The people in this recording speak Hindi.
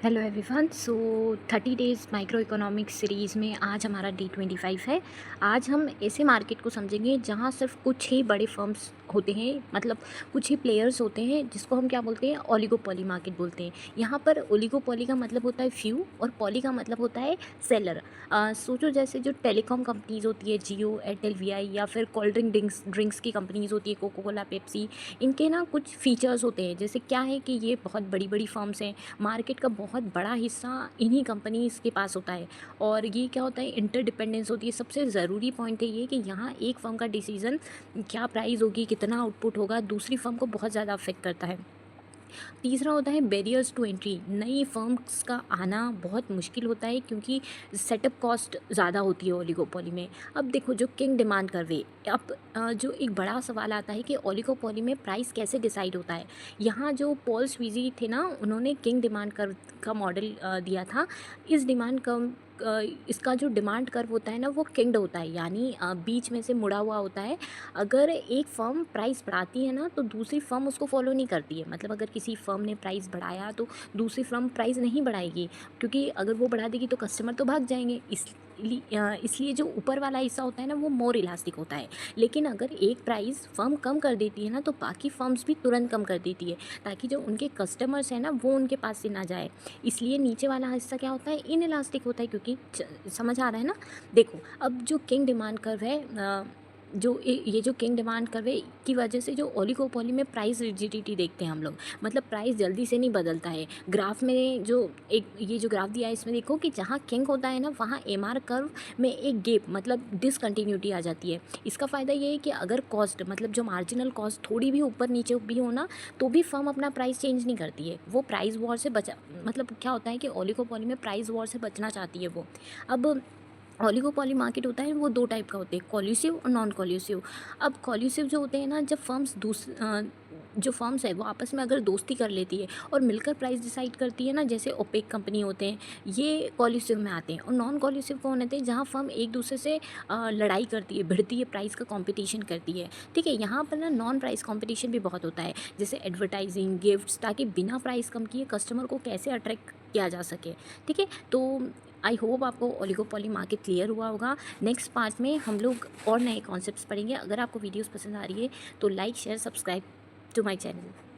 Hello everyone. So 30 days micro economics series में आज हमारा डे 25 है। आज हम ऐसे मार्केट को समझेंगे जहाँ सिर्फ कुछ ही बड़े फर्म्स होते हैं, मतलब कुछ ही प्लेयर्स होते हैं, जिसको हम क्या बोलते हैं, ओलिगोपोली मार्केट बोलते हैं। यहाँ पर ओलिगोपोली का मतलब होता है फ्यू और पॉली का मतलब होता है सेलर। सोचो जैसे जो टेलीकॉम कंपनीज होती है, जियो, एयरटेल, वीआई, या फिर कोल्ड ड्रिंक्स की कंपनीज होती है, कोको कोला, पेप्सी। इनके ना कुछ फीचर्स होते हैं, जैसे क्या है कि ये बहुत बड़ी बड़ी फर्म्स हैं। मार्केट का बहुत बड़ा हिस्सा इन्हीं कंपनीज़ के पास होता है। और ये क्या होता है, इंटरडिपेंडेंस होती है। सबसे ज़रूरी पॉइंट है ये कि यहाँ एक फर्म का डिसीज़न, क्या प्राइस होगी, कितना आउटपुट होगा, दूसरी फर्म को बहुत ज़्यादा अफेक्ट करता है। तीसरा होता है बैरियर्स टू एंट्री। नई फर्म्स का आना बहुत मुश्किल होता है क्योंकि सेटअप कॉस्ट ज़्यादा होती है ओलिगोपोली में। अब देखो, जो किंग डिमांड कर्वे, अब जो एक बड़ा सवाल आता है कि ओलिगोपोली में प्राइस कैसे डिसाइड होता है। यहाँ जो पॉल स्वीजी थे ना, उन्होंने किंग डिमांड कर्व का मॉडल दिया था। इस डिमांड कर्व इसका जो डिमांड कर्व होता है ना, वो किंग्ड होता है, यानी बीच में से मुड़ा हुआ होता है। अगर एक फर्म प्राइस बढ़ाती है ना, तो दूसरी फर्म उसको फॉलो नहीं करती है। मतलब अगर किसी फर्म ने प्राइस बढ़ाया तो दूसरी फर्म प्राइस नहीं बढ़ाएगी, क्योंकि अगर वो बढ़ा देगी तो कस्टमर तो भाग जाएंगे। इसलिए जो ऊपर वाला हिस्सा होता है ना, वो मोर इलास्टिक होता है। लेकिन अगर एक प्राइस फर्म कम कर देती है ना, तो बाकी फर्म्स भी तुरंत कम कर देती है, ताकि जो उनके कस्टमर्स हैं ना, वो उनके पास से ना जाए। इसलिए नीचे वाला हिस्सा क्या होता है, इन इलास्टिक होता है। क्योंकि समझ आ रहा है ना। देखो, अब जो किंग डिमांड कर्व है, ये जो किंग डिमांड कर्वे की वजह से जो ओलिगोपोली में प्राइस रिजिडिटी देखते हैं हम लोग, मतलब प्राइस जल्दी से नहीं बदलता है। ग्राफ में जो एक ये जो ग्राफ दिया है, इसमें देखो कि जहाँ किंग होता है ना, वहाँ एमआर कर्व में एक गेप, मतलब डिसकंटिन्यूटी आ जाती है। इसका फ़ायदा ये है कि अगर कॉस्ट, मतलब जो मार्जिनल कॉस्ट थोड़ी भी ऊपर नीचे भी हो ना, तो भी फर्म अपना प्राइस चेंज नहीं करती है। वो प्राइस वॉर से बचा, मतलब क्या होता है कि ओलिगोपोली में प्राइस वॉर से बचना चाहती है वो। अब ओलिगोपोली मार्केट होता है, वो दो टाइप का होता है, कॉल्यूसिव और नॉन कॉल्यूसिव। अब कॉल्यूसिव जो होते हैं ना, जब जो फर्म्स है वो आपस में अगर दोस्ती कर लेती है और मिलकर प्राइस डिसाइड करती है ना, जैसे ओपेक कंपनी होते हैं, ये कॉल्यूसिव में आते हैं। और नॉन कॉल्यूसिव कौन होते हैं, जहाँ फर्म एक दूसरे से लड़ाई करती है, भिड़ती है, प्राइस का कंपटीशन करती है। ठीक है, यहाँ पर ना नॉन प्राइस कंपटीशन भी बहुत होता है, जैसे एडवर्टाइजिंग, गिफ्ट्स, ताकि बिना प्राइस कम किए कस्टमर को कैसे अट्रैक्ट किया जा सके। ठीक है, तो आई होप आपको ओलिगोपोली मार्केट क्लियर हुआ होगा। नेक्स्ट पार्ट में हम लोग और नए कॉन्सेप्ट्स पढ़ेंगे। अगर आपको वीडियोस पसंद आ रही है तो like, share, subscribe to my channel.